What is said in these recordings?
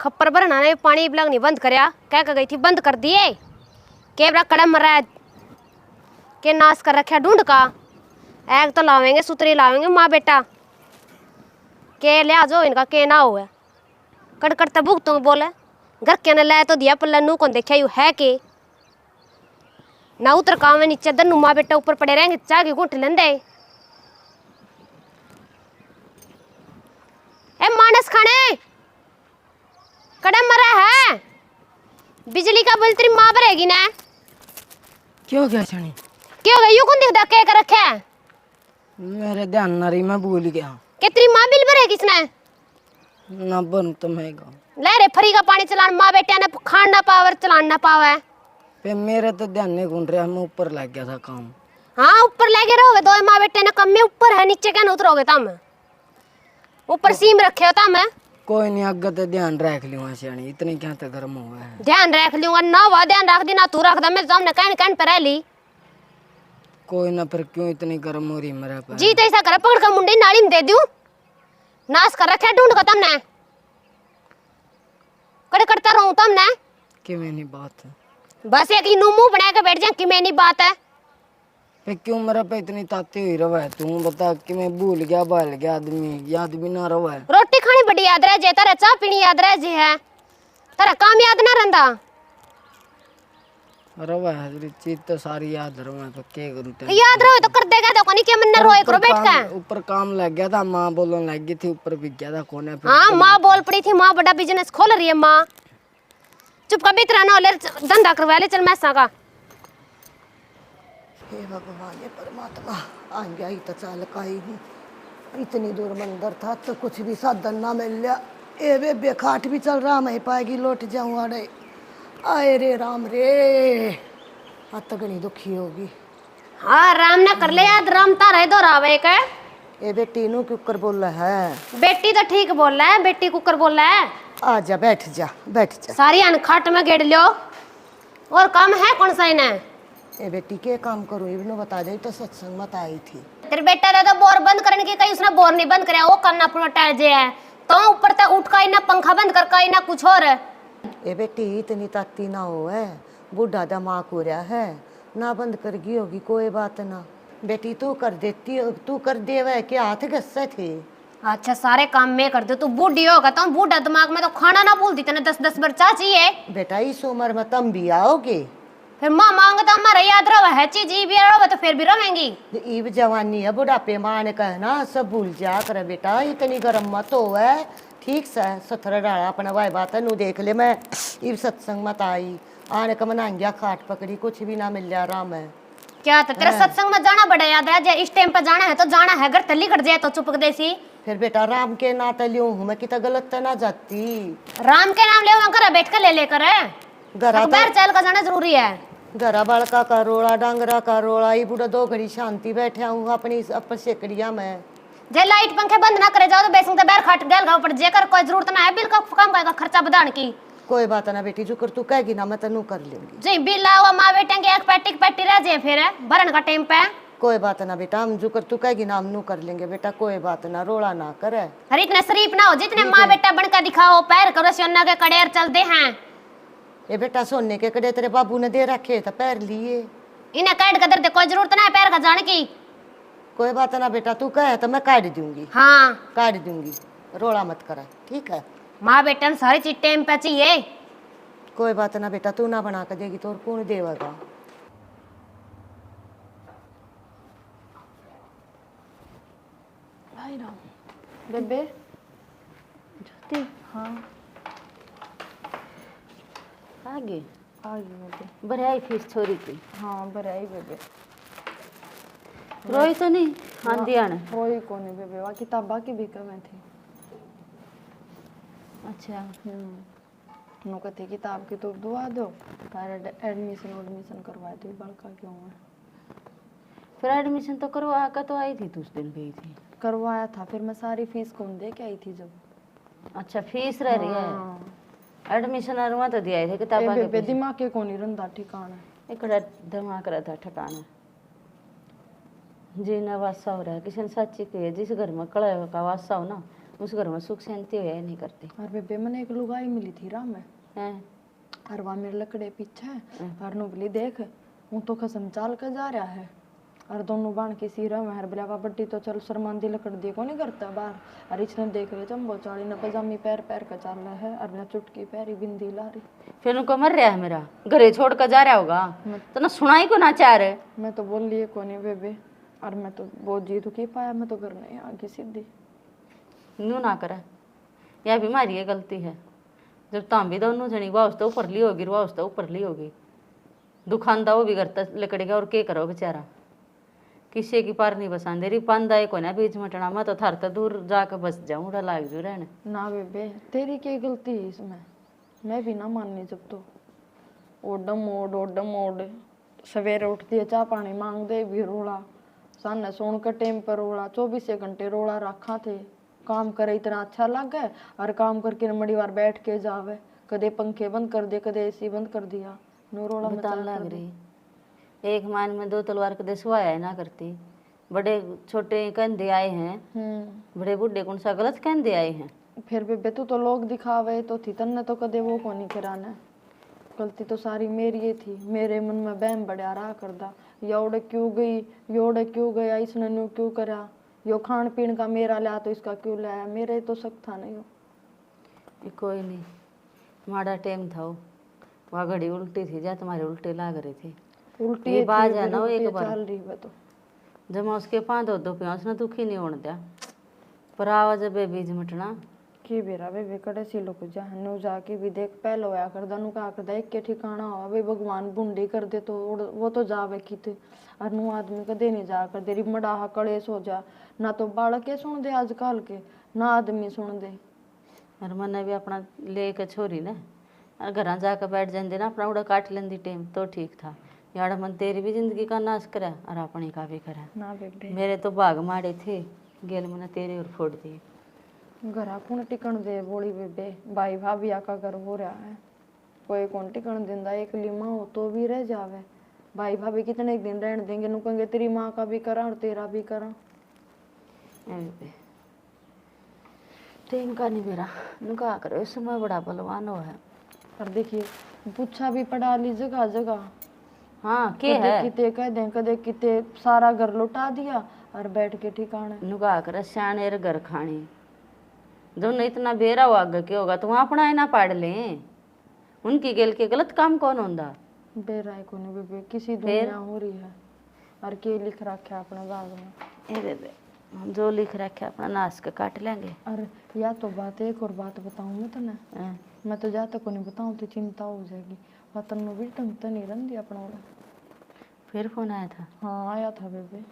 खप्पर भरना ने पानी लगनी बंद करया कह के गई थी बंद कर दिए के बड़ा कड़म मरा के नाश कर रखा ढूंढ का एक तो लावेंगे सुतरी लावेंगे माँ बेटा के ले आ जाओ इनका के ना हो कड़कड़ता भुगतों बोले घर के ने लाया तो दिया पल्ला नू कौन देखा यू है के ना उतर काम में नीचे दन्नू माँ बेटा ऊपर पड़े रहेंगे चाह के घूट लेंदे ए मानस खाने कड़म मरा है बिजली का बिल तेरी माँ भरेगी ना क्यों गया छनी क्यों गई यू कौन दिखदा के कर रखे है मेरे ध्यान ना रही मैं भूल गया के तेरी माँ बिल भरेगी इसने ना बन तो मैं गया ले रे फ्री का पानी चलान माँ बेटे ने खान ना पावर चलान ना पावे पे मेरे तो ध्यान नहीं घूम रहा मैं ऊपर लग गया था काम हाँ ऊपर लगे रहोगे दो माँ बेटे ने कम में ऊपर है नीचे क्या उतरोगे तम ऊपर सीम रखे हो तम कोई नहीं आगे तो ध्यान रख लूंगा सियानी इतनी क्या तो गर्म हुआ है ध्यान रख लूंगा ना वह ध्यान रख दी ना तू रख दे मैं सामने कहन पे रह ली कोई ना फिर क्यों इतनी गर्म हो रही मेरा पर जी तो ऐसा करे पकड़ कर मुंडी नाली में दे दूं नाश कर रखे ढूंढ कर तुमने कड़े करता रहूं तुमने कि मैंने बात है बस एक ही मुंह बना के बैठ जा कि मैंने बात है पे क्यों मेरा पे इतनी ताती हुई रहा है तू बता कि मैं भूल गया बाल गया आदमी याद भी ना रहा है रोटी खानी बड़ी याद रह जे तारा चाह पीनी याद रह जे है तारा काम याद ना रहंदा रवा है चीज तो सारी याद रहा है तो क्या करूं याद रहो तो कर देगा तो कोनी के मन ना रोए करो बैठ के ऊपर काम लग गया था माँ बोलने लग गई थी ऊपर भी गया था कोने पे हाँ माँ बोल पड़ी थी माँ बड़ा बिजनेस खोल रही है माँ चुप का भीतर ना ले धंधा करवा ले चल मैसा का हे भगवान ये परमात्मा आ गया ही तो चाल का ही हूँ इतनी दूर मंदिर था तो कुछ भी साधन ना मिल लिया ए बे खाट भी चल रहा मैं पाएगी लौट जाऊँ अरे आए रे राम रे आज तो घनी दुखी होगी हाँ राम ना कर ले याद राम तारा दो रावे का ए बेटी नू कुकर बोल रहा है बेटी तो ठीक बोल रहा है बेटी कुकर बोल रहा है आ जा बैठ जा बैठ जा सारी अनखाट में गेड़ लियो और काम है कौन सा इन्हें ए बेटी के काम करूँ इबनो बता दे तो सत्संग मत आई थी तेरे बेटा ने तो बोर बंद करने की कहीं उसने बोर नहीं बंद कराया वो करना पूरा टाइम जे है तो ऊपर तक उठ का इना पंखा बंद कर का इना कुछ और ए बेटी इतनी ताती ना हो है बूढ़ा दिमाग हो रहा है ना बंद कर गई होगी कोई बात ना बेटी तू कर देती तू कर देवे के हाथ गस्से थे अच्छा सारे काम में कर दो तू बूढ़ी होगा तो बूढ़ा दिमाग में तो खाना ना भूलती तेने 10-10 बार चाह चाहिए बेटा इस उम्र में तुम भी आओगे फिर माँ मांगे तो हमारा याद रहा है चीज भी रहा तो फिर भी रहेंगी ईब जवानी है बुढ़ापे माँ ने कहना सब भूल जा कर बेटा इतनी गर्म मत हो है ठीक से सथर डाला अपना वाई बात है नू देख ले मैं ईब सत्संग मत आई आने का मना गया खाट पकड़ी कुछ भी ना मिल जा राम है क्या था तेरा सत्संग में जाना बड़ा याद है इस टाइम पर जाना है तो जाना है अगर तली कट जाए तो चुपक देसी फिर बेटा राम के नाते लियो हूँ मैं कितना गलत तो ना जाती राम के नाम ले घर बैठ कर ले लेकर घरा बाहर चल कर जाना जरूरी है घरा बालका का रोड़ा डांगरा का रोड़ा ये बुढ़ा 2 घड़ी शांति बैठा हूँ अपनी अपन सेकड़िया में जे लाइट पंखे बंद ना करे जाओ तो बेसंग तो बैर खाट गल गाँव पर जेकर कोई जरूरत ना है बिल का काम का खर्चा बढ़ाने की कोई बात ना बेटी जो कर तू कहेगी ना मैं तनु कर लूंगी जी बिल आओ माँ बेटे के एक पैटी रह जाए फिर भरन का टाइम पे कोई बात ना बेटा हम जो कर तू कहेगी ना हम नू कर लेंगे बेटा कोई बात ना रोड़ा ना करे अरे इतने शरीफ ना हो जितने माँ बेटा बनकर दिखाओ पैर करो सोना के कड़ेर चलते हैं ये बेटा सोने के कड़े तेरे बाबू ने दे रखे तो पैर लिए इन्हें काट कर दे कोई जरूरत ना है पैर का जाने की कोई बात ना बेटा तू कहे तो मैं काट दूंगी हाँ काट दूंगी रोड़ा मत करा ठीक है माँ बेटा सारी चीज टाइम पे चाहिए कोई बात ना बेटा तू ना बना कर देगी तो कौन देगा बेबे ज्योति हाँ आगे बेबे बढ़ाई फीस छोरी की हाँ बराई बेबे रोई तो नहीं आंधी आने रोई कोनी बेबे वहाँ किताबा की भी कम थी अच्छा नो कहते किताब की तो दुआ दो तारा एडमिशन करवा दो बड़का क्यों है फिर एडमिशन तो करवा कर तो आई थी तू उस दिन गई थी करवाया था फिर मैं सारी फीस कौन दे के आई थी जब अच्छा फीस रह रही है एडमिशन अरुआ तो दिया थे किताब बेबे दिमाग के कोनी रंदा ठिकाना एक दिमाग रहता ठिकाना जीना वासा हो रहा है किसी ने सच्ची कही है जिस घर में कड़ा का वासा हो ना उस घर में सुख शांति हो नहीं करती और बेबे मैंने एक लुगाई मिली थी राम में, है। और वहाँ मेरे लकड़े पीछे और नु बोली देख वो तो कसम चाल कर जा रहा है, और दोनों बाण के सिरा में हर बिलावा बट्टी तो चल शर्मांदी लकड़ देखो नहीं करता बाहर, और इसने देख रहे चंबो चाड़ी ने पजामी पैर पैर का चाल रहा है, और मैं चुटकी पैरी बिंदी ला रही। फिर उनको मर रहा है मेरा घरे छोड़ कर जा रहा होगा तो ना सुनाई को ना चाह रहे। मैं तो बोल लिए को नहीं बेबे, और मैं तो बहुत जी तो की पाया, मैं तो घर नहीं आ गई सीधी। नू ना करे यह बीमारी है, गलती है। जब ताम भी दोनों जनी वाह तो ऊपर ली होगी, वाह तो ऊपर ली होगी, दुखानदा वो भी करता लकड़ेगा और के करो बेचारा, किसी की पार नहीं बसान दे रही पांदा है को ना बीच मटना, मैं तो थर तो दूर जाकर बस जाऊँ उड़ा लाग जू रहने। ना बेबे तेरी क्या गलती है इसमें, मैं भी ना माननी। जब तो ओडम ओड सवेरे उठती है चाह पानी मांग दे भी रोला, सामने सोन का टेम पर रोला, 24 घंटे रोला रखा थे। काम करे इतना अच्छा लग गया, और काम करके मड़ी बार बैठ के जावे, कदे पंखे बंद कर दे कदे एसी बंद कर दिया, नो रोला मचा लग रही एक मान में 2 तलवार कदे सुहाया ना करती। बड़े छोटे कंधे आए हैं, बड़े बूढ़े कौन सा गलत कंधे आए हैं। फिर बेबे तू तो लोग दिखावे तो थी तन्ने तो कदे वो को नहीं कराना, गलती तो सारी मेरी ही थी। मेरे मन में बहम बढ़िया रहा करदा, योड़े क्यों गई योड़े क्यों गया, इसने न्यू क्यों करा, यो खान पीन का मेरा लिया तो इसका क्यों लाया, मेरे तो शक था नहीं हो। ये कोई नहीं, माड़ा टाइम था वो, वह घड़ी उल्टी थी जा तुम्हारे उल्टे लाग रही थी। उल्टी ये बाज है ना वो एक बार चल रही है तो जब मैं उसके 5 पिया उसने दुखी नहीं होने दिया, पर आवाज बीज मटना की बेरा वे कड़े सी लोग जहनु जाके भी देख पहले होया कर दनु का कर एक के ठिकाना हो वे भगवान बुंडी कर दे तो वो तो जावे की थे, और नु आदमी कदे नहीं जा कर देरी मडाहा कलेश हो जा, ना तो बालक के सुन दे आजकल के ना आदमी सुन दे। और मैंने भी अपना ले के छोरी ने और घर जाकर बैठ जाते ना, अपना उड़ा काट लेंदी टाइम तो ठीक था। यार मन तेरी भी जिंदगी का नाश करे और अपनी का भी करे ना बेबे मेरे तो भाग मारे थे गेल मैंने तेरे और फोड़ दिए। घरा कौन टिकन दे बोली बेबे, भाई भाभी का घर हो रहा है, कोई कौन टिकन देंदा, एक माँ हो तो भी रह जावे, भाई भाभी कितने दिन रहने देंगे, नु कहेंगे तेरी माँ का भी करा और तेरा भी करा। टाइम का नहीं मेरा नुका करो इस समय बड़ा बलवान हो है। और देखिए पूछा भी पड़ा ली जगह जगह, हाँ के है किते कह दें कदे किते सारा घर लुटा दिया और बैठ के ठिकाने नुका कर सियाने घर खानी दोनों इतना बेरा हुआ आगे के होगा तो वहाँ अपना ही ना पाड़ ले, उनकी गेल के गलत काम कौन होंदा। बेराय को नहीं बेबे किसी दुनिया हो रही है, और के लिख रखा है अपने बाग में। ए बेबे हम जो लिख रखे अपना नाश के काट लेंगे। और या तो बात एक और बात बताऊँ मैं तो ना, मैं तो जाता को नहीं बताऊँ तो चिंता हो जाएगी, वतन में भी ढंग तो नहीं रही अपना वाला। फिर फोन आया था? हाँ आया था बेबे,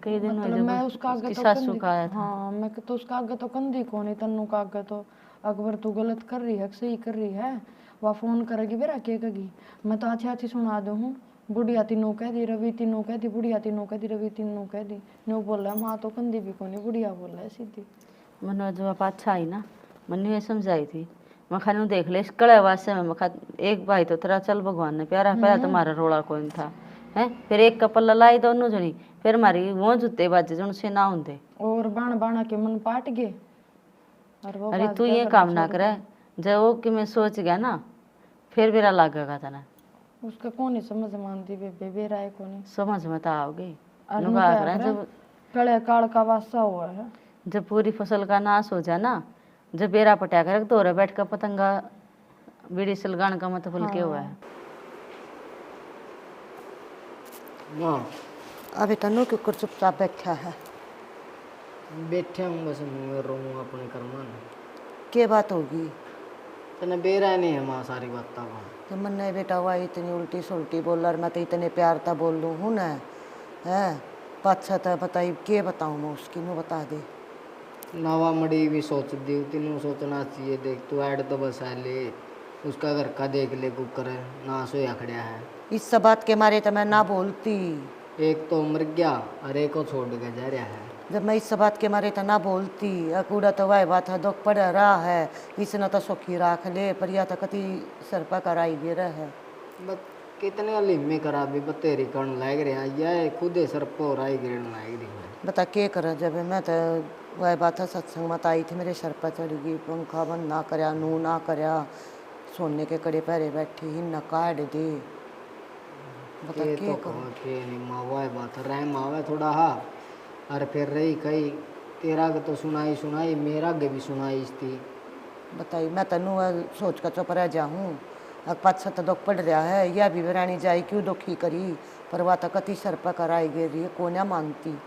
कई दिन मतलब मैं उसका आगे तो सासू का आया था। हाँ मैं तो उसका आगे तो कंधी को नहीं, तन्नू का आगे तो अकबर तू गलत कर रही है सही कर रही है, वह फोन करेगी बेरा के कहेगी, मैं तो अच्छी अच्छी सुना दूँ हूँ, बुढ़िया तीनों कह दी रवि तीनों कह दी, बुढ़िया तीनों कह दी रवि तीनों कह दी, नो बोल रहा है माँ तो कंधी भी को नहीं बुढ़िया बोल रहा है सीधी। मैंने जो बात अच्छा आई ना मैंने ये समझाई थी, मैं खानू देख ले कड़े वास्ते में खा एक भाई तो तेरा चल भगवान ने प्यारा पहला तुम्हारा रोड़ा कोई था है, फिर एक कपल लाई दोनों जनी, फिर मारी वो जूते बाजे जो से ना होंगे और बाण बाणा के मन पाट गए। और वो अरे तू ये काम ना करे जब वो कि मैं सोच गया ना फिर बेरा लागेगा तना, उसका कौन ही समझ मानती बेबे, बेरा है कौन समझ में तो आओगी। जब कड़े काल का वास्ता हुआ है, जब पूरी फसल का नाश हो जाए ना, जब बेरा पटा कर तो बैठ कर पतंगा बीड़ी सलगान का मत फुल के हुआ है। हाँ अभी तनु के ऊपर चुपचाप बैठा है, बैठे हूँ बस मैं रहूँ अपने कर्म। के बात होगी तने बेरा नहीं है माँ सारी बात का, तो मन नहीं बेटा हुआ इतनी उल्टी सुल्टी बोल रहा, मैं तो इतने प्यार था बोल लूँ हूँ ना है पाछा था बताई के बताऊँ मैं उसकी नो बता दे। नवा मड़ी भी सोच दी तीनों सोचना चाहिए, देख तू ऐड तो बस है ले उसका घर का देख ले कुकर ना सोया खड़ा है, इस सब बात के मारे तो मैं ना बोलती, एक तो मर गया और एक को छोड़ के जा रहा है। जब मैं इस सब बात के मारे तो ना बोलती, अकूड़ा तो वह बात है दुख पड़ रहा है, इसने तो सुखी राख ले पर या तो कति सर पर कराई दे रहा है। बस कितने लिम्मे करा भी बतेरी करण लाग रहे हैं, यह खुद सर पर राई गिरन लाग रही है। बता के कर जब मैं तो वह बात है सत्संग मत आई थी मेरे सर पर चढ़ गई, पंखा बंद ना करया, नू ना करया, सोने के कड़े पैरे बैठी ही न काट दे। बता के के तो करूं? कहो के नहीं मावा है बात रहम आवे थोड़ा हा। और फिर रही कही तेरा के तो सुनाई सुनाई, मेरा के भी सुनाई थी। बताई मैं तेनू सोच कर चुप रह जाऊँ। अब 5-7 दुख पड़ रहा है, यह भी रानी जाई क्यों दुखी करी, पर वह तो कति सर पर कराई गे रही कोन्या मानती।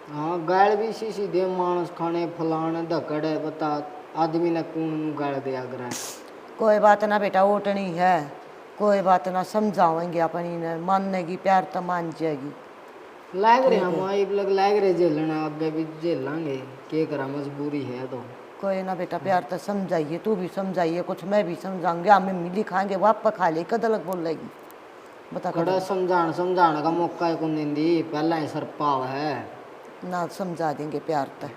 हाँ गाल भी सी सीधे मानस खाने फलाने धकड़ है, बता आदमी ने कौन नू गाल दिया करे। कोई बात ना बेटा, ओटनी है, कोई बात ना, समझावेंगे अपनी ने, मानेगी प्यार तो मान जाएगी। लाग रहे हम आई लग लाग रहे झेलना, आगे भी झेलांगे, के करा मजबूरी है तो। कोई ना बेटा, प्यार तो समझाइए, तू भी समझाइए, कुछ मैं भी समझाऊंगी, हमें मिली खाएंगे, वापस खा ले कदलक बोल लेगी। बता कड़ा समझाने का मौका कौन देंदी, पहला ही सर पाव है। ना समझा देंगे प्यार तो।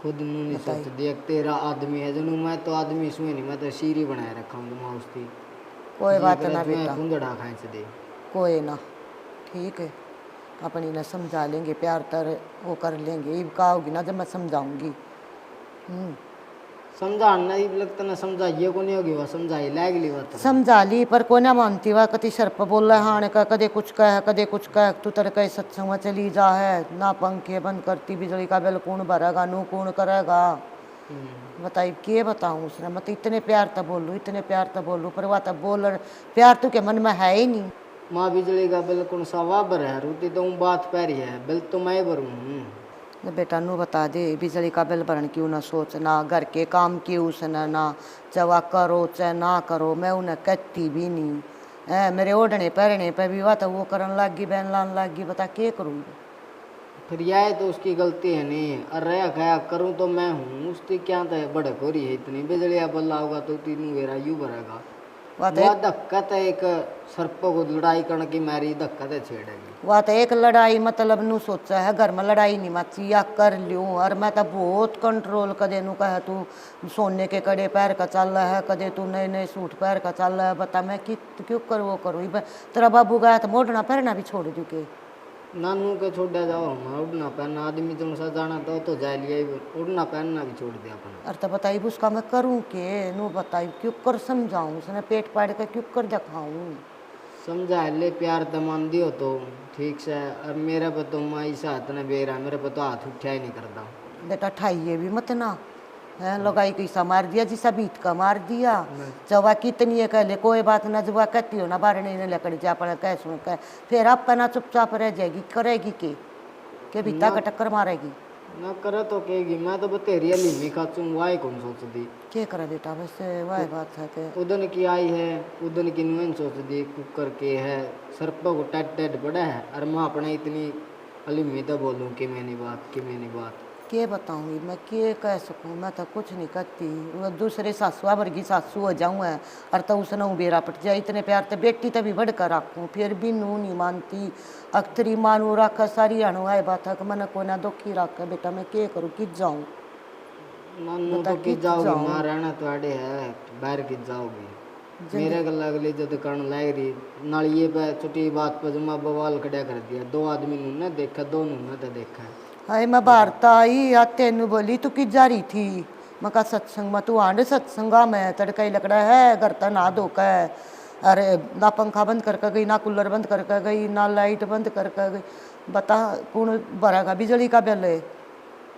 खुद नू नहीं सोच देख तेरा आदमी है जनू, मैं तो आदमी सुई नहीं, मैं तो सीरी बनाए रखा हूँ दिमाग उसकी। कोई बात ना बेटा, कुंदड़ा खाए दे कोई ना, ठीक है, अपनी ना समझा लेंगे, प्यार तर वो कर लेंगे, ये कहोगी ना जब मैं समझाऊंगी। समझाना ही लगता ना, समझाइए को नहीं होगी वह समझाई लाग ली बात। समझा ली पर को ना मानती, वह कति सर पर बोल रहा हाँ का, कदे कुछ कह कदे कुछ कह, तू तेरे कई सत्संग में चली जा है ना, पंखे बंद करती, बिजली का बिल कौन भरेगा, नू कौन करेगा। बताइए के बताऊँ उसने, मत इतने प्यार तो बोलूँ, इतने प्यार तो बोलूँ, पर वह तो बोल प्यार तू के मन में है ही नहीं। माँ बिजली का बिल कौन सा वाबर है, रोटी तो बात पैरी है, बिल तो मैं भरूँ। बेटा नू बता दे, बिजली का बिल भरन क्यों ना सोचना, घर के काम क्यों उसने ना, चवा करो चाहे ना करो, मैं उन्हें कहती भी नहीं है, मेरे ओढ़ने पहरने पे भी वह तो वो करन लग गई, बहन लान लग गई, बता के करूँगी। फिर यह तो उसकी गलती है नहीं, अरे खाया करूँ तो मैं हूँ, उसकी क्या तो बड़क हो रही है इतनी, बिजली बल्ला होगा तो तीनों मेरा यूँ भरेगा। वह धक्का तो एक सर्पों को लड़ाई करने की मारी धक्का तो छेड़ेगी। वह तो एक लड़ाई मतलब नू सोचा है, घर में लड़ाई नहीं मची या कर लूँ, और मैं तो बहुत कंट्रोल कदे नू कहे तू सोने के कड़े पैर का चल रहा है, कदे तू नए नए सूट पैर का चल रहा है, बता मैं कि क्यों कर वो करूँ। तेरा बाबू गया तो मोड़ना पहनना भी छोड़ दू के नानू के छोड़ा जाओ, उड़ना पहनना आदमी जो सा जाना तो जा लिया, उड़ना पहनना भी छोड़ दिया अपना। अरे तो बताइए उसका मैं करूँ के, नू बताइए क्यों कर समझाऊँ, उसने पेट पाड़ कर क्यों कर दिखाऊँ। समझा ले प्यार तो मान दियो तो ठीक से, और मेरे पे तो माँ ऐसा हाथ न बेरा, मेरे पे तो हाथ उठा ही नहीं करता। बेटा ठाइए भी मत ना है, लगाई कैसा मार दिया जिसा बीत का मार दिया, जवा कितनी है कह ले कोई बात ना, जवा कहती हो ना बारने ने लकड़ी जा पड़ा कह सुन कह, फिर आप ना चुपचाप रह जाएगी, करेगी के बीता का टक्कर मारेगी ना करे तो कहेगी मैं तो बतेरी लीमी खाचूं, वाई कौन सोच दी क्या करे बेटा, वैसे वह बात है कि उदन की आई है, उदन की नुन सोच दी कुकर के है, सर्पों को टेट टेट बड़ा है, और मैं अपने इतनी अलीमी तो बोलूँ कि मैंने बात के बताऊंगी मैं, के कह सकूँ, मैं तो कुछ नहीं करती, वो दूसरे सासुआ वर्गी सासू हो जाऊँ है, और तो उसने बेरा पट जाए, इतने प्यार तो बेटी तभी बढ़ कर रखूँ, फिर भी नू नहीं मानती, अख्तरी मानू रख सारी अणु आए बात है कि मैंने को ना दुखी रख, बेटा मैं क्या करूँ किस जाऊँ। नानू तो किस जाओगी, माँ रहना थोड़े है बाहर किस जाओगी, मेरे गल अगली जद करण लाग रही नालिए पे छोटी बात पर जमा बवाल खड़ा कर दिया, दो आदमी ने देखा, दो ने तो देखा। हाय मैं भारत आई या तेनू बोली तू कि जा रही थी, मैं कहा सत्संग में, तू आंड सत्संगा में तड़का ही लकड़ा है, घर तो ना धोका है, अरे ना पंखा बंद करके गई, ना कूलर बंद करके गई, ना लाइट बंद करके गई, बता कौन भरेगा बिजली का बिल है।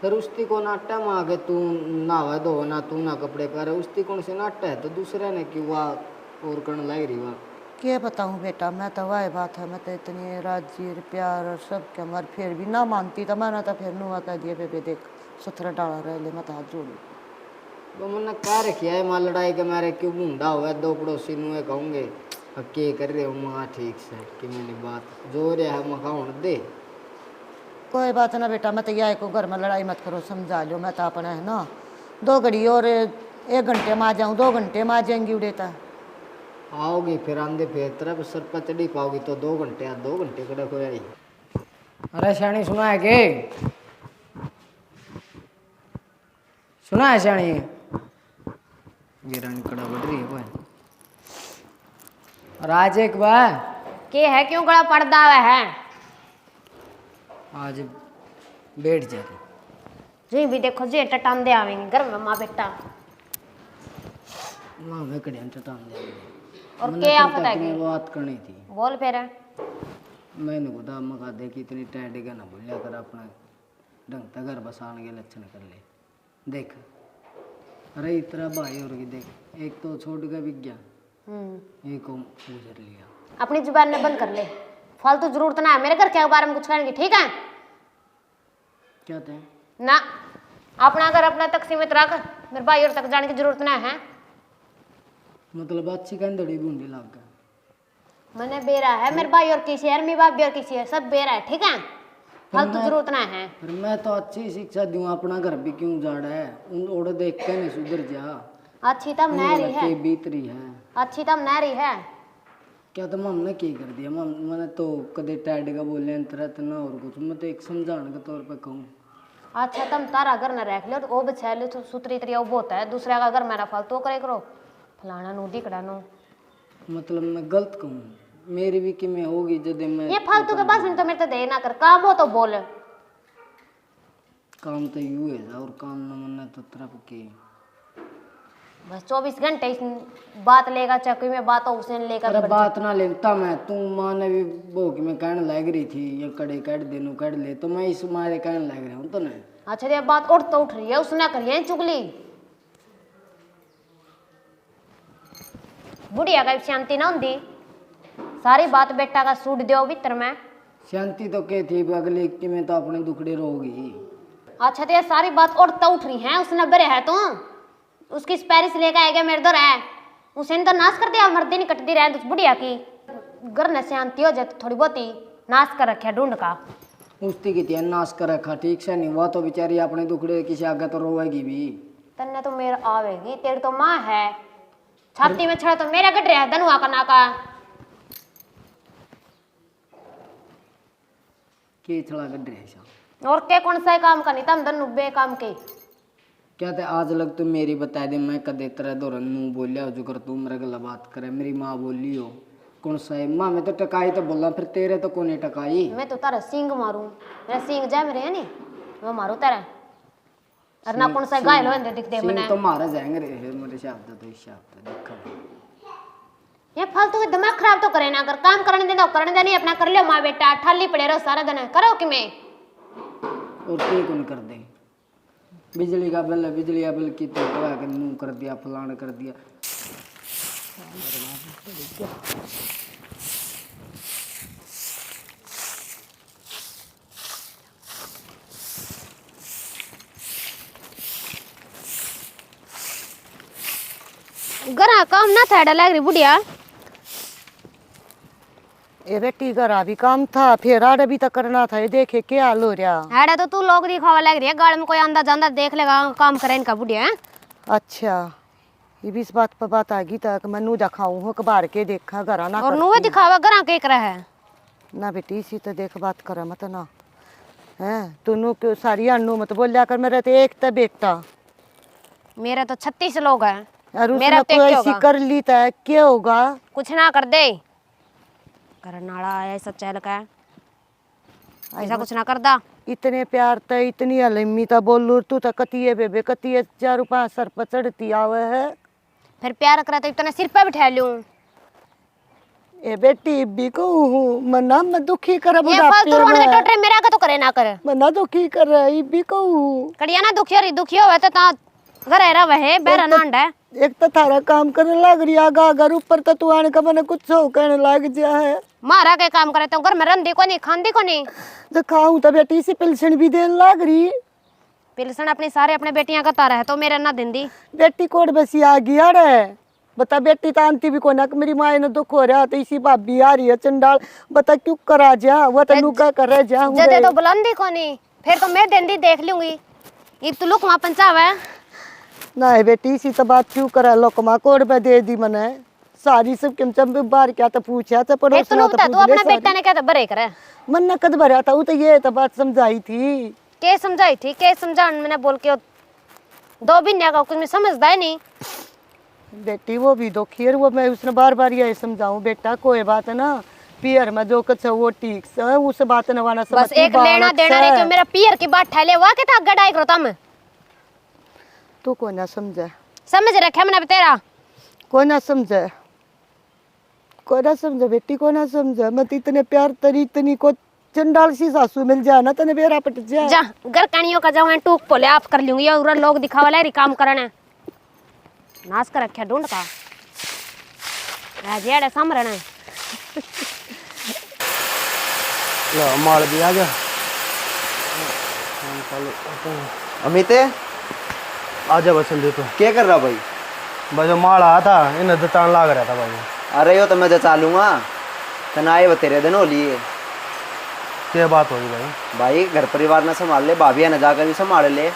फिर उसकी को नाटा मांगे तू नहावा धो ना, तू ना कपड़े करे, उसकी कौन से नाटा है, तो दूसरे ने कि वाह और करण लग रही वाह। क्या बताऊँ बेटा, मैं तो वह बात है, मैं तो इतनी राजी प्यार और सब के मर फिर भी ना मानती, तो मैंने तो फिर नुआ कह दिया बेबे देख सुथरा डाला रह ले, मैं तो हाथ जोड़ू वो मैंने कह रखिया है, माँ लड़ाई के मारे क्यों बूंदा हुआ, दो पड़ोसी नुए कहूँगे अब के कर रहे हो माँ ठीक से कि मैंने बात जो रहा है मखाउन दे। कोई बात ना बेटा, मैं तो यह को घर में लड़ाई मत करो, समझा लो, मैं तो अपना है ना 2 घड़ी और 1 घंटे में आ जाऊँ, 2 घंटे में आ जाएंगी उड़ेता आओगी फिर आंधे फिर तरफ सर पर चढ़ी पाओगी तो 2 घंटे 2 घंटे कड़क हो आई। अरे शानी सुना है के, सुना है शानी, ये रानी कड़ा बढ़ रही है कोई, और आज एक बार के है क्यों गला पर्दा हुआ है, आज बैठ जाके जी भी देखो जी टटान दे आवेंगे घर में माँ बेटा। माँ वेकड़ियां चटान दे और क्या आफत है मैं बात करनी थी। बोल फिर। मैंने खुदा मका दे कि इतनी टैंडेगा ना भूलिया कर अपना ढंग तक घर बसाने के लक्षण कर ले। देख अरे इतना भाई और की देख, एक तो छोड़ गया विज्ञान, एक को गुजर लिया। अपनी जुबान में बंद कर ले, फालतू जरूरत ना है मेरे घर के बारे में कुछ कहने की, ठीक है क्या थे ना। अपना घर अपना तक सीमित रख, मेरे भाई और तक जाने की जरूरत ना है। मतलब अच्छी कंदड़ी बूंदी लाग गया। मैंने बेरा है मेरे भाई और किसी है, मेरी बाप भी और किसी है, सब बेरा है, ठीक है फालतू जरूरत ना है। फिर मैं तो अच्छी शिक्षा दूं, अपना घर भी क्यों जाड़ा है, उन ओढ़ देख के नहीं सुधर जा। अच्छी तब नहरी है, बीतरी है अच्छी तब नहरी है। क्या तो मम्मी की कर दिया, मैंने तो कदे टैड का बोले अंतरत ना और कुछ, मैं तो एक समझाने के तौर पे कहूँ। अच्छा तुम तारा घर न रख लो तो वो बचा लो तो सुतरी तरी वो होता है, दूसरे का घर मेरा फालतू करे करो फलाना नू दिकड़ा नो। मतलब मैं गलत कहूँ, मेरी भी कि मैं होगी जब मैं ये फालतू के पास तो मेरे तो दे ना कर, काम हो तो बोल। काम तो यूं है और काम न मन तो तरफ के बस 24 घंटे इस बात लेगा चक्की में बात हो उसे लेकर अरे बात ना लेता मैं, तू माँ ने भी वो कि मैं कहने लग रही थी ये कड़े कट दे नू कट ले, तो मैं इस मारे कहने लग रहा हूँ तो नहीं। अच्छा ये बात उठ तो उठ रही है, उसने करी है चुगली। बुढ़िया का शांति ना होती, सारी बात बेटा का सूट दो भीतर में। शांति तो क्या थी, अगले कि मैं तो अपने दुखड़े रोगी। अच्छा तो ये सारी बात उठ तो उठ रही है, उसने बरे है तो उसकी स्पैरिस लेकर आएगा मेरे दर है, उसे तो नाश कर दिया, मर्दी नहीं कटती रहे उस बुढ़िया की। घर न शांति हो जाए तो थोड़ी बहुत ही नाश कर रखा ढूंढ का। उसकी की थी नाश कर रखा, ठीक से नहीं हुआ तो बेचारी अपने दुखड़े किसी आगे तो रोएगी भी। तन्ने तो मेरा आवेगी, तेरी तो माँ है, छाती में छड़ा तो मेरा कट रहा है धनुआ का नाका। के छड़ा कर रहे और के कौन सा काम का नहीं तम धनु बे काम के। क्या थे आज लग तुम मेरी बता दे, मैं कदे तरह दौरन नू बोलिया जो कर तू मेरे गला बात करे, मेरी माँ बोली हो कौन सा है माँ, मैं तो टकाई तो बोला फिर तेरे तो कौन टकाई। मैं तो तारा सिंग मारूं, मेरा सिंग जाए मेरे है नी मैं मारू तेरा, और ना कौन सा घायल हो दिख दे मैंने तो मारा जाएंगे रे मेरे शब्द तो इस शब्द देखा। ये फालतू के दिमाग खराब तो करे ना कर, काम करने देना करने देनी अपना कर लियो माँ बेटा, ठाली पड़े रहो सारा दिन करो कि मैं। और के कौन कर दे, बिजली का बिल है, बिजली का बिल की तो करा के मुंह कर दिया फलान कर दिया। घरा काम ना था लग रही बुढ़िया। ये बेटी घरा भी काम था, फिर आड़े भी तो करना था, ये देखे क्या हाल हो रहा। हेड़ा तो तू लोग दिखावा लग रही है, गाड़ी में कोई अंदर जांदा देख लेगा काम करे इनका बुढ़िया। अच्छा ये भी इस बात पर बात आ गई तक मैं नू दिखाऊं हो कबार के देखा घरा ना और नुवे दिखावा घरा के कर है ना बेटी, इसी तो देख बात करा मत ना है तू नू क्यों सारी अनु मत बोलिया कर, मेरे तो एक तो बेटा मेरे तो 36 लोग हैं, और मेरा उसने तो कोई क्या ऐसी होगा? कर ली तो क्या होगा। कुछ ना कर दे करनाड़ा ऐसा चल का ऐसा कुछ ना कर दा। इतने प्यार तो इतनी अलमी तो बोलू, तू तो कतिये बेबे कतिये 4-5 सर पर चढ़ती आवे है। फिर प्यार करे तो इतने सिर पे बिठा लूं। ए बेटी भी को हूँ मना मैं दुखी कर ये फालतू रोने के टोटरे मेरा का तो करे ना करे, मना दुखी कर रही भी को हूँ। कड़िया ना दुखी हो रही, दुखी होवे तो ता घर रह वहे बेरा नांड है। एक तो थारा काम करने लग रही आगा अगर ऊपर तो तू आने का मैंने कुछ हो कहने लग जा है। मारा के काम करे तो घर में रंदी को नहीं खांदी को नहीं। तो खाऊं तो बेटी से पिलसन भी देने लग रही। पिलसन अपनी सारे अपने बेटियां का तारा है तो मेरे ना दिंदी। बेटी कोट बसी आ गया रे, बता बेटी तांती भी को ना मेरी माँ ने दुख हो रहा तो इसी भाभी आ रही है चंडाल, बता क्यों करा जा वो तो नुका कर जा जदे तो बुलंदी को नहीं, फिर तो मैं दिंदी देख लूंगी। ये तो लुक वहां पंचावे ना है बेटी, इसी तो बात क्यों करा लोकमा कोड पे दे दी मने सारी सब किम चंब बार क्या तो पूछा था पर तू अपना बेटा ने क्या तो बरे करे मन न कद भरा था, वो तो ये तो बात समझाई थी। के समझाई थी के समझान मैंने बोल के दो भी का कुछ में समझदा ही नहीं। बेटी वो भी दुखी है, वो मैं उसने बार बार यही समझाऊं बेटा कोई बात है ना, पियर में जो कुछ है वो ठीक से उस बात नवाना सब बस एक लेना देना रे क्यों मेरा पियर की बात ठहले हुआ के था गड़ाई करो तुम तू को ना समझे समझ रखे मैंने तेरा को ना समझे बेटी को ना समझे। मैं तो इतने प्यार तरी इतनी को चंडाल सी सासू मिल जाए ना तने बेरा पट जाए। जा घर कणियों का जाऊं टूक पोले आप कर लूंगी और लोग दिखावा ला रही काम करने नाश कर रखा ढूंढ का राजेड़े सामरने लो माल भी आ गया। अमित आजा बस संदीप क्या कर रहा भाई? बस जो माल आया था इन दचान लाग रहा था भाई। अरे यो तो मैं जचा लूंगा तनाए वो तेरे दिन हो लिए। क्या बात होगी भाई? भाई घर परिवार ना संभाल ले, भाभी न जाकर भी संभाल ले।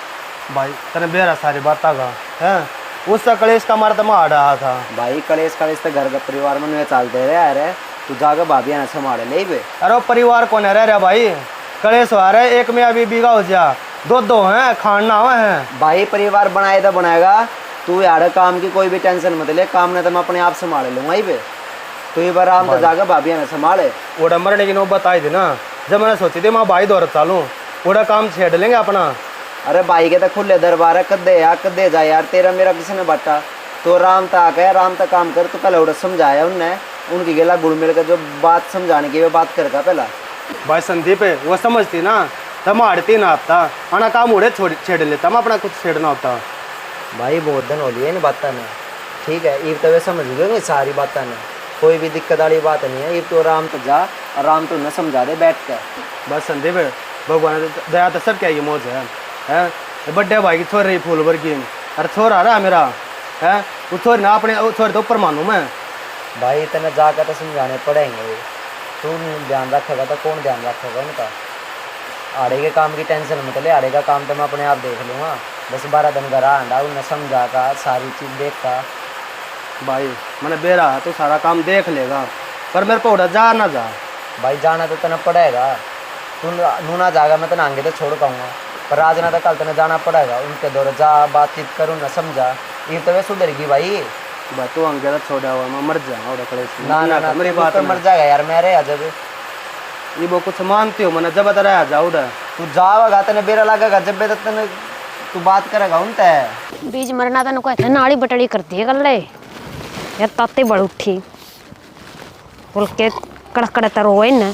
भाई तेरे बेरा सारी बात का है उसका कलेश का मारा तो मार रहा था। भाई कलेश तो घर का परिवार में चलते रहे अरे तू जाकर भाभी न संभाल ले बे। अरे वो परिवार कौन है रह रहा भाई? कलेश हो रहा है एक में अभी बीघा हो जा दो हैं खाना हुआ है। भाई परिवार बनाए तो बनाएगा, तू यार काम की कोई भी टेंशन मत ले, काम ने तो मैं अपने आप संभाल लूंगा ही बे। तू एक बार आराम तो जाकर भाभी न संभाले। ओडा मरने की नौबत आई थी ना जब मैंने सोची थी मैं भाई दौर चालू ओडा काम छेड़ लेंगे अपना। अरे भाई के तो खुले दरबार है, कद्दे जा यार तेरा मेरा किसी ने बांटा। तो आराम तक आके आराम तक काम कर। तो कल उड़ा समझाया उनने उनकी गेला गुड़ मिल कर जो बात समझाने की वो बात कर पहला। भाई संदीप वो समझती ना तब मारती ना आता आना काम उड़े छेड़ लेता मैं अपना कुछ छेड़ना होता। भाई बहुत दिन हो लिए इन बातों ने, ठीक है ईब तो वे समझ गए सारी बातों ने, कोई भी दिक्कत वाली बात नहीं है। ईब तो आराम तो जा, आराम तो न समझा दे बैठ कर। बस संदीप भगवान दया तो सब क्या ये मौज है बड्डे भाई की छोर रही फूल वर्गी अरे छोर आ रहा मेरा है वो छोर ना अपने छोर तो ऊपर मानू मैं। भाई इतने जाकर तो समझाने पड़ेंगे, तू ध्यान रखेगा तो कौन ध्यान रखेगा उनका। आड़े के काम की टेंशन मत ले, आड़े का काम तो मैं अपने आप देख लूँगा। 10-12 दिन घर आंडा उन्हें समझा का सारी चीज़ देख का। भाई मैंने बेरा तो सारा काम देख लेगा पर मेरे को उड़ा जा ना जा। भाई जाना तो तेना पड़ेगा, तू नू ना जाएगा मैं तेना आगे तो छोड़ पाऊँगा, पर आज ना तो कल तेना जाना पड़ेगा। उनके दौर जा बातचीत करूँ ना समझा ये तो वे सुधरेगी भाई। भाई तू अंगे छोड़ा हुआ मैं मर जाऊँगा ना मेरी बात तो मर जाएगा यार मेरे जब ये वो कुछ मानती हो मैंने जब रहा जाऊँ तू जाएगा तेने बेरा लगेगा जब तक तेने तू बात करेगा उनते बीज मरना तन को ऐसे नाड़ी बटड़ी करती है गल्ले यार ताते बड़ उठी बोल के कड़क तर रोए न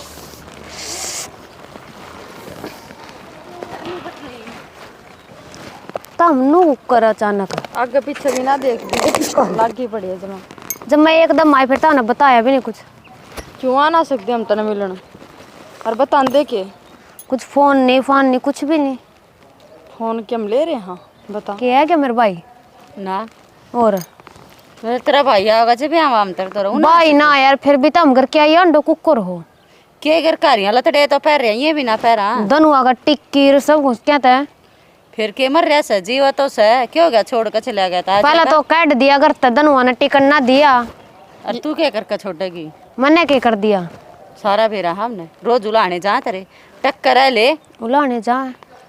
तम नु कर अचानक आगे पीछे भी ना देख लागी पड़ी है जमा। जब मैं एकदम आए फिरता ना बताया भी नहीं कुछ। क्यों आ ना सकते हम तने मिलन और बता दे के कुछ फोन नहीं कुछ भी नहीं। फोन के हम ले रहे हैं बता क्या है क्या मेरे भाई ना और मेरे तेरा भाई आगा जब हम तर तो रहूं भाई ना यार फिर भी तम घर क्या अंडो कुकर हो के घर कारियां लतड़े तो पैर रही है भी ना पैरा दनु अगर टिक्की सब कुछ क्या था फिर के मर रहा से जीवा तो से क्यों गया छोड़ कर चला गया था पहले तो काट दिया अगर दनुआ ने टिकट ना दिया और तू क्या करके छोड़ेगी मैंने क्या कर दिया सारा बेरा हमने रोज उलाने जा तेरे टक्कर है ले उलाने जा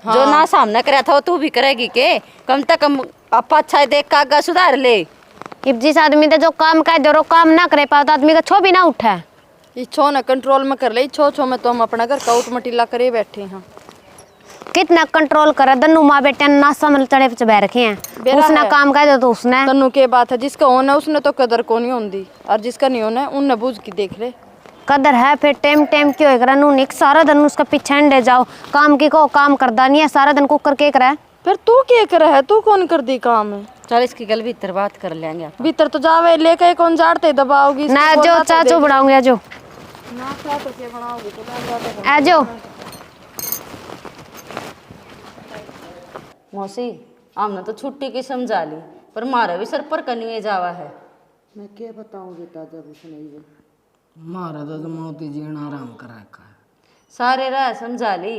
जो ना सामने कराया था वो तू भी करेगी के कम तक कम अपा अच्छा देख का आगा सुधार ले। इब जिस आदमी ने जो काम कर दो रो काम ना करे पाता आदमी का छो भी ना उठा इच्छो न कंट्रोल में कर ले छो में तो हम अपना घर का उठ मटीला करे बैठे हैं। कितना कंट्रोल करे दन्नू माँ बेटे ने नासा में चढ़े पे बह रखे हैं उसने काम कर दो तो उसने तन्नू के बात है जिसका होना उसने तो कदर को नहीं होती और जिसका नहीं होना उनने बूझ की देख ले कदर है फिर टाइम क्यों है नू निक सारा दिन उसका पीछे अंडे जाओ काम की को काम करदा नहीं है सारा दिन कुकर के करे फिर तू क्या कर है तू कौन कर दी काम है चल इसकी गल भीतर बात कर लेंगे भीतर तो जावे लेके कौन झाड़ते दबाओगी ना जो चाचू बनाऊंगी जो आजो मौसी हमने तो छुट्टी की समझा ली पर मारा भी सर पर कनिए जावा है। मैं क्या बताऊं बेटा जब उसने ये मारा तो मौती जीना आराम कर रखा है। सारे रह समझा ली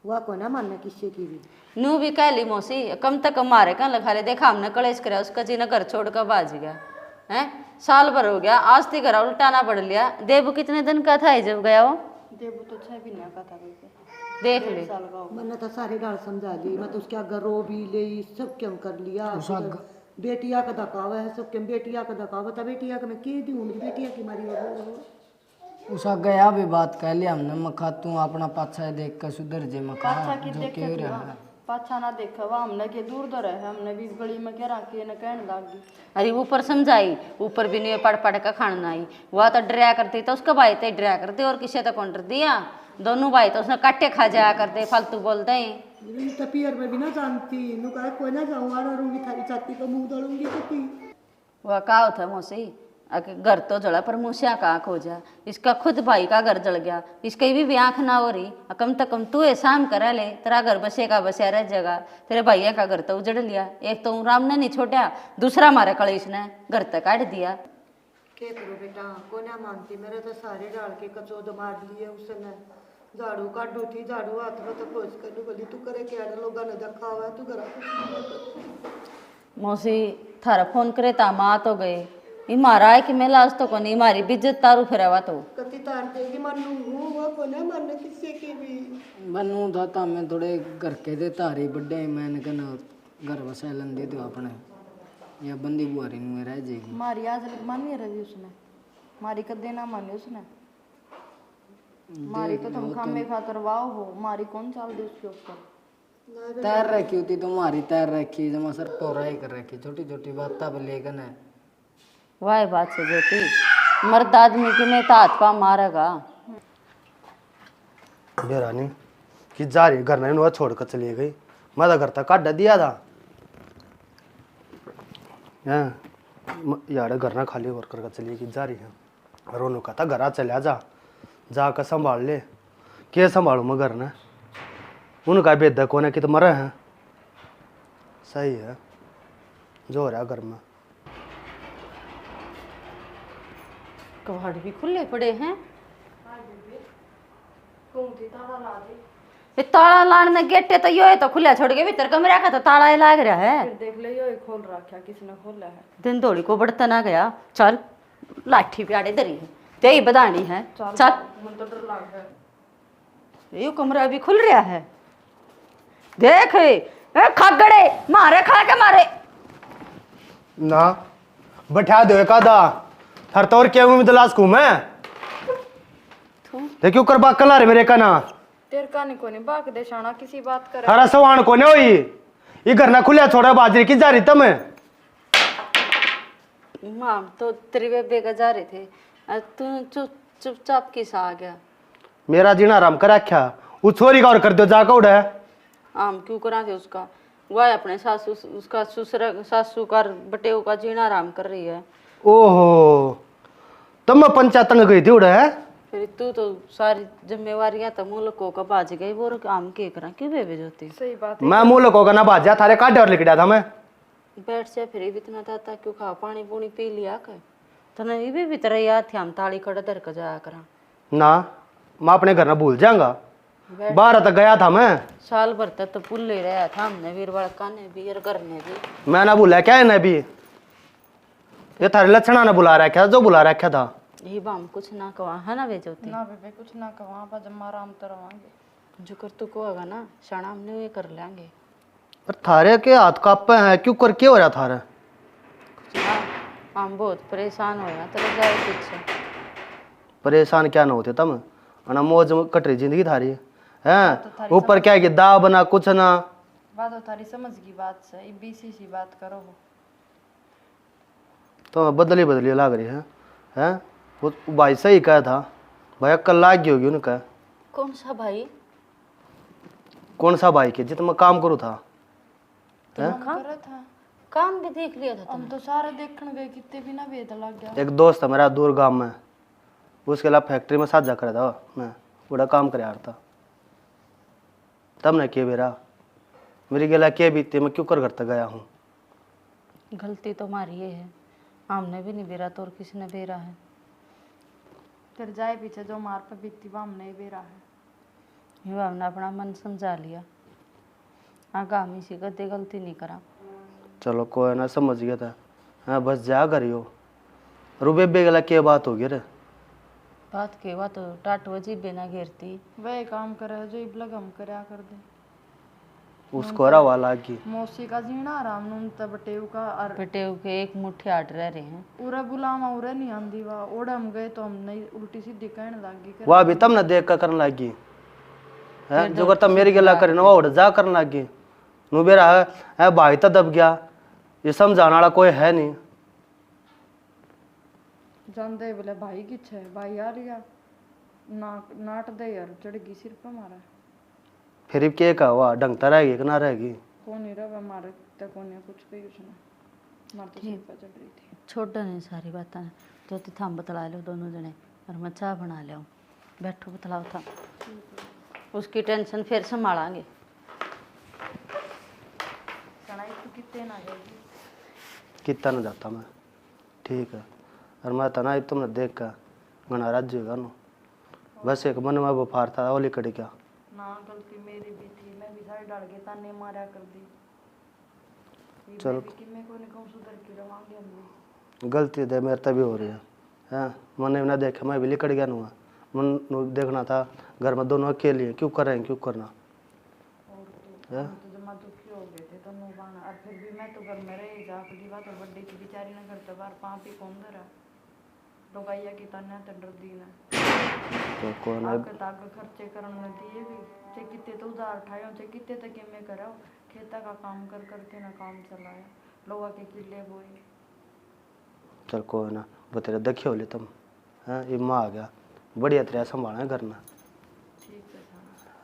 हुआ को ना मानना किसी की भी नू भी कह ली मौसी कम तक मारे कहाँ लखा ले देखा हमने कलेश कराया उसका जी घर छोड़ कर बाज गया है साल भर हो गया आज तक घर उल्टाना पड़ लिया। देबू कितने दिन का था जब गया वो देबू तो 6 महीने का था देख ले मैंने तो सारी डाल समझा दी मैं तो उसके आगे रो भी ले सब क्यों कर लिया बेटिया का दकावा है सब क्यों बेटिया का दकावा था बेटिया का मैं की दी बेटिया की मारी उसा गया भी बात कह लिया हमने मखा तू अपना पाछा देख कर सुधर जे मखा पाछा की जो देखे कह थी रहा वहाँ। है। पाछा ना देखा वहाँ हमने के दूर दर है हमने भी गली में कह रहा कि न कहने लगी। अरे ऊपर समझाई, ऊपर भी नहीं पढ़ पढ़ का खाना आई। वह तो डराया करती तो उसका भाई तो डराया करते और किसी तो कौन डर दिया। दोनों भाई तो उसने कट्टे खा जाया करते, फालतू बोलते हैं। तपियर में भी ना जानती नु कहा कोई ना जाऊँ आ रहूंगी थारी छाती पर मुंह डालूंगी तो की वह का होता मौसी, अके घर तो जला पर मुसिया का आँख हो जा। इसका खुद भाई का घर जल गया, इसकी भी आँख ना हो रही। कम तो कम तू शाम करा ले, तेरा घर बसेगा बसिया रह जाएगा। तेरे भैया का घर तो उजड़ लिया, एक तो राम ने नहीं छोड़ा, दूसरा हमारे कलेश ने घर तक काट दिया। क्या करो बेटा को ना मानती मेरे तो सारे डाल के कचौद मार लिए उसने झाड़ू काटू थी झाड़ू हाथ में तो खोज कर बोली तू करे क्या लोगों ने देखा हुआ है तू करा मौसी थारा फोन करे ता माँ तो गए ये मारा है कि मैं लाज तो को नहीं मारी बिज्जत तारू फिरावा तो कति तार देगी मानू हूँ वो को ना मानने किसी की भी बनू था मैं थोड़े घर के दे तारी बड्डे मैंने कहना घर वसा लन दे दो अपने या बंदी बुआरी में रह जाएगी। मारी आज लग मानी रही उसने, मारी कदे ना मानी उसने। मारी तो तुम खामे खातर वाओ हो, मारी कौन चाल दी उसके ऊपर। तैर रखी होती तुम्हारी तैर रखी जमा सर पोराई कर रखी छोटी छोटी बात पर लेकर है। वाह बात से ज्योति मर्द आदमी की मैं तो हाथ पा मारेगा। बेरानी कि जा रही घर में वो छोड़ कर चली गई, मैं तो घर तक काट दिया था। यार घर ना खाली और कर चली गई जा रही है। रोनू कहता घर आ चलिया जाकर संभाल ले। क्या संभालू मैं घर ने, उनका बेद कोने की तो मरे हैं। सही है जो हो रहा घर में। कबाड़ भी खुले पड़े हैं। ये ताला लाने गेटे तो यो है तो खुला छोड़ के भीतर कमरे का तो ताला ही लाग रहा है। फिर देख ले यो खोल रखा किसने खोला है। दिन दौड़ी को बर्तन आ गया, चल लाठी प्याड़े धरी है ते बदानी है चल। मन तो डर लग गया। ये कमरा भी खुल रहा है देख खागड़े मारे खा के मारे ना बैठा दो एक आधा हर तौर क्या हूँ लाश को मैं देखियो कर बात कला रे मेरे का ना तेरे का नहीं कोनी बाक देशाना किसी बात करे। हरा सवान को नहीं हुई ये घर ना खुलिया छोड़ा बाजरी की जा रही तम माम तो तेरे बेबे का जा रहे थे तू चुपचाप किस आ गया। मेरा जीना आराम करा क्या वो छोरी का और कर दो जाकर उड़ा आम क्यों करा थे उसका, वह अपने सासू उसका ससुर सासू का बटेऊ का जीना आराम कर रही है। ओहो तब मैं पंचायत तंग गई थी उड़ा है। फिर तू तो सारी जिम्मेवारियां तो मुल्कों का बाज गई वो आम के करा क्यों बेबे जोती। सही बात मैं मुंह लोगों का ना बाजा थारे काटे और लिखड़ा था मैं बैठ से फिर भी इतना था क्यों खा पानी पूनी पी लिया कर तने ये भी तरह याद थी हम ताली खड़ा धर कर जाया करा ना मैं अपने घर ना भूल जाऊंगा। 12 तक गया था मैं साल भर तक तो भूल ही रहा था हमने वीर बड़का ने भी और घर ने भी। मैं ना भूला क्या है ना भी ये थारे लक्षणा ने बुला रखा जो बुला रखा था। ये बाम कुछ ना कवा है ना वे जोती ना बेबे कुछ ना कहा पर जब आराम तो रवांगे जो कर तू को होगा ना शाना हमने ये कर लेंगे। पर थारे के हाथ कापे हैं क्यों कर क्या हो रहा थारे हम बहुत परेशान हो या तेरे जाए कुछ परेशान क्या ना होते तम अना मौज कट रही जिंदगी थारी है ऊपर क्या है कि दा बना कुछ ना बात हो थारी समझ की बात से बीसी सी बात करो हो तो बदली बदली लाग रही है हैं वो भाई सही कहा था भाई कल लाग गई होगी उनका। कौन सा भाई कौन सा भाई के जितना मैं काम करूँ था करा था काम भी देख लिया था हम तो सारे देखने गए कितने भी ना वेद लग गया। एक दोस्त है मेरा दूर गांव में उसके अलावा फैक्ट्री में साझा करा था मैं बड़ा काम कर रहा था तब ना के बेरा मेरी गला के बीते मैं क्यों कर करता गया हूँ। गलती तो हमारी ये है हमने भी नहीं बेरा तो और किसी ने बेरा है। फिर जाए पीछे जो मार पे बीतती वो हमने ही बेरा है। ये हमने अपना मन समझा लिया आगामी सी कदे गलती नहीं करा। चलो कोई ना समझ गया था हाँ बस जा करियो रुबे बेगला के बात होगी रे बात के हुआ तो टाट वजी बिना घेरती वह काम करे जो इबलग हम करया कर दे उसको रवा लागी। मौसी का जीना आराम नून तब बटेव का और बेटे के एक मुट्ठी आट रह रहे हैं। उरे बुलावा उरे नहीं आंदी वा ओड़े हम गए तो हम नहीं उल्टी सीधी कहने लगी कर वह भी तब न देख कर करने लगी है, जो करता मेरी गला करे ना वो उड़ जा करने लगी। नु बेरा है भाई तो दब गया, ये समझाने वाला कोई है नहीं। जानते बोले भाई की छे भाई आ गया नाट दे यार चढ़गी सिर पे मारा फिर के का हुआ ढंगता रहेगी कि ना रहेगी। कौन ही रहा मारे तक कौन कुछ कही उसने मार तो सिर पे चढ़ रही थी। छोड़ नहीं सारी बातें तो थाम बतला लो दोनों जने और मैं चाह बना लिया बैठो बतलाओ था। उसकी टेंशन फिर संभालांगे। कितना न जाता मैं ठीक है और मैं तना तुमने देख कर गना राज्य नु बस एक मन में बुखार था वो लिकड़ गया ना गलती मेरी भी थी मैं भी सारी डाल के ताने मारा कर दी। चलो कि मैं को नहीं कहूं सुधर के रवांगे हम भी गलती दे मेरे तभी हो रही है हैं मैंने ना देखा मैं भी लिकड़ गया नुआ मन देखना था घर में दोनों अकेले हैं क्यों कर रहे हैं क्यों करना तो जमा दुखी हो गए थे तो नुबाना और फिर भी मैं तो घर में रह जा की बात और बड़ी थी बेचारी ना करते बार पापी कौन दरा लोगाइया की ताने तो डर दी ना तो कौन है आगे ताग खर्चे करने दिए भी चे कितने तो उधार उठाए चे कितने तक में कराओ खेता का काम कर करके ना काम चलाया लोगा के किले बोए। चल कोई ना वो तेरे देखियो ले तुम हैं ये माँ आ गया बढ़िया तरह संभालना करना ठीक है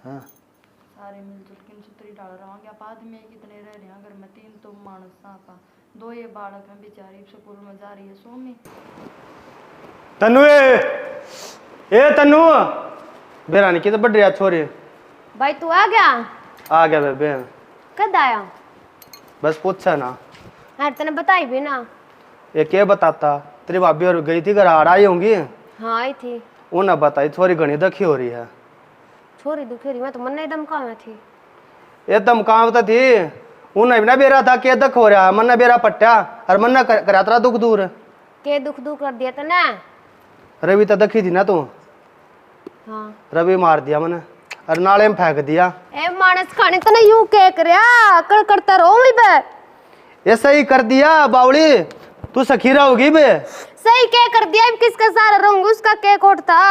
हैं सारे मिलजुल के सुतरी डाल रवांगे आप आदमी कितने रह रहे हैं अगर मैं 3 तो मानस सापा 2 ये बालक हैं बेचारी स्कूल में जा रही है सोमी तनु ए तनु बेरानी की तो बढ़ रहा छोरी भाई तू आ गया बेबे कद आया बस पूछा ना यार तने बताई भी ना ये क्या बताता तेरी भाभी और गई थी घर आ आई होंगी हाँ आई थी उन्हें बताई छोरी घनी दखी हो रही है छोरी दुखी रही मैं तो मन नहीं दमका में थी एकदम काम तो थी उन्हें भी ना बेरा था के दख हो रहा मन बेरा पट्टा और मन करा तेरा दुख दूर के दुख दूर कर दिया तने रवि तो दखी थी ना तू हाँ रवि मार दिया मैंने और नाले में फेंक दिया ए मानस खाने तने यूं के करया कर करता रहो मैं बे ऐसा ही कर दिया बावली तू सखीरा होगी बे सही के कर दिया अब किसका सारा रहूंगी उसका के कोट था।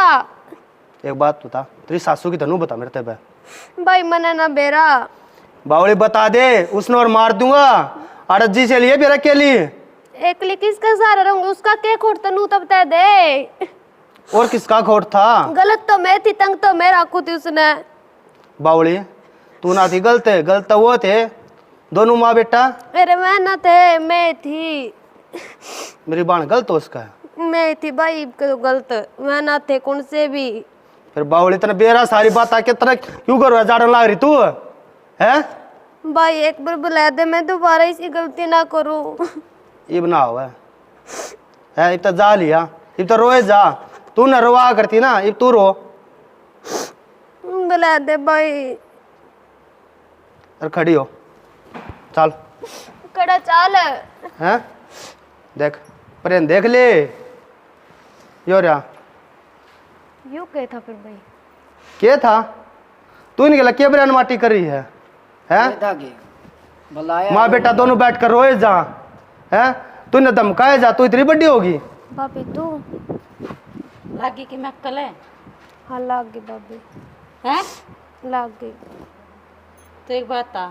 एक बात बता तेरी सासू की तनु बता मेरे ते पे भाई मने ना बेरा बावली बता दे उसने और मार दूंगा अरजी से लिए बेरा के लिए एकली किसका सारा रहूंगी उसका के खोट तनु तब बता दे और किसका खोट था गलत तो मैं थी तंग तो मैं रखू थी उसने बावली तू ना थी गलत तो वो थे दोनों माँ बेटा अरे मैं ना थे मैं थी मेरी बाण गलत हो उसका मैं थी भाई तो गलत मैं ना थे कौन से भी फिर बावली तना बेरा सारी बात आके तना क्यों कर जाड़न लाग रही तू है भाई एक बार बुला दे मैं दोबारा इसी गलती ना करूं इब ना हुआ है इब तो जा लिया इब तो रोए जा तू न रोआ करती ना इब तू रो बुला दे भाई और खड़ी हो चल कड़ा चाल हैं देख प्रेम देख ले यो रहा यू के था फिर भाई क्या था तू इनके लगे बयान माटी कर रही है बुलाया माँ बेटा दोनों बैठ कर रोए जा है तूने धमकाए जा तू इतनी बड़ी होगी भाभी तू लागी कि मैं अक्कल है हाँ लाग गई भाभी हैं लाग गई तो एक बात था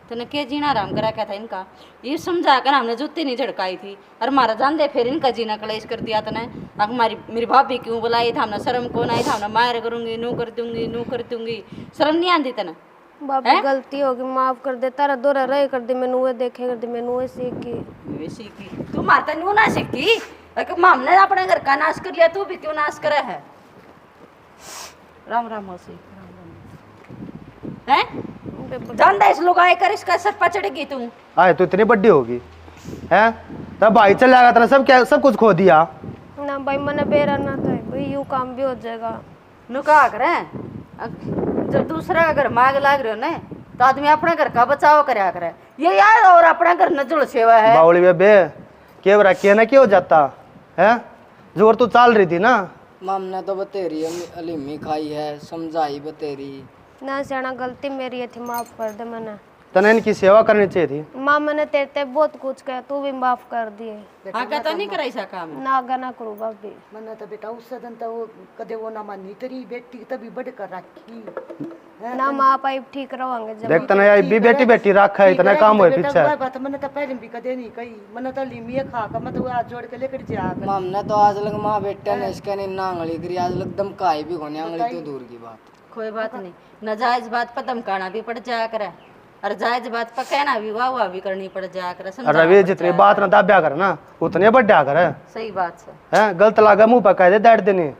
तूने क्या जीना आराम करा क्या था इनका ये समझा कर हमने जूती नहीं झड़काई थी और मारा जान दे फिर इनका जीना कलेश कर दिया तने अब मेरी भाभी क्यों बुलाई था हमने शर्म कौन आई था हमने मार करूंगी नू कर दूंगी शर्म नहीं आती तना भाभी गलती होगी माफ कर दे तारा दोरा रहे कर दे मैंने वो देखे कर दे मैंने वो सीखी वे सीखी तू मारता नहीं ना सीखती हमने अपने घर का नाश कर लिया तू भी क्यों नाश करे है। राम राम मौसी हैं जान दे इस लोग आए कर इसका सर पचड़ेगी तू आए तू इतनी बड़ी होगी हैं तब भाई चल जाएगा तेरा सब कुछ खो दिया ना भाई मैंने बेरा ना था भाई यूं काम भी हो जाएगा नु कहा करे जब दूसरा का घर मांग लाग रहे हो ना तो आदमी अपने घर का बचाव करया करे ये यार और अपना घर न जुड़ सेवा है बावली बेबे के बरा के ना क्यों हो जाता है जोर तू चाल रही थी ना मम ने तो बतेरी अलीमी खाई है समझाई बतेरी ना सियाना गलती मेरी थी माफ कर दे मैंने तने इनकी सेवा करनी चाहिए थी। माँ मैंने तेरे ते बहुत कुछ कहा, तू भी माफ कर दिए। हाँ कहता नहीं कराई सा काम है। ना आगा ना करूँ भाभी। मैंने तो बेटा उस दिन तो वो कदे वो ना मानी तेरी बेटी तभी बड़ कर रखी ना माँ पाई ठीक रहोगे जब। देख तने यार बी बेटी बेटी रखा है इतना काम हुए पीछे। बात मैंने तो पहले भी कदे नहीं कही, मैंने तो लीमिए खा का मैं तो हाथ जोड़ के लेकर जा हमने तो आज लग माँ बेटा ने इसका नहीं ना आंगली करी, आज लग धमकाई भी होने, आंगली तो दूर की बात। कोई बात नहीं, नाजायज बात पर धमकाना भी पड़ जाया करे और जायज बात पर कहना भी वाह वाह भी करनी पड़ जाया करे। और रवि जितनी बात ना दाब्या कर ना उतने बढ़िया कर सही बात से है। गलत लागा मुंह पर कह दे डांट देने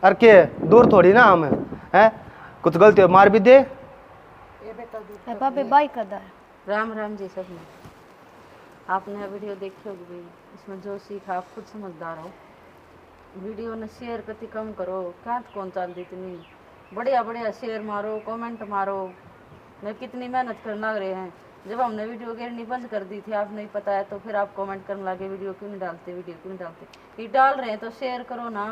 और के दूर थोड़ी ना हम है, कुछ गलती हो मार भी दे। भाभी बाई कदा है। राम राम जी सब ने। आपने वीडियो देखी होगी भाई, इसमें जो सीखा आप खुद समझदार हो। वीडियो ने शेयर कति कम करो, क्या कौन चाल दी इतनी बढ़िया बढ़िया शेयर मारो कमेंट मारो। मैं कितनी मेहनत करने लग रहे हैं। जब हमने वीडियो गिरनी बंद कर दी थी आप नहीं पता है तो फिर आप कमेंट करने लगे वीडियो क्यों नहीं डालते, वीडियो क्यों नहीं डालते। ये डाल रहे हैं तो शेयर करो ना।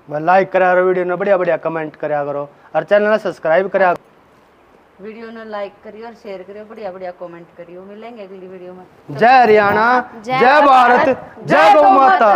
लाइक करा करो वीडियो ने, बढ़िया बढ़िया कमेंट करा करो और चैनल ने सब्सक्राइब करा। वीडियो ने लाइक करियो और शेयर करियो, बढ़िया बढ़िया कमेंट करियो। मिलेंगे अगली वीडियो में। जय हरियाणा, जय भारत, जय गौ माता।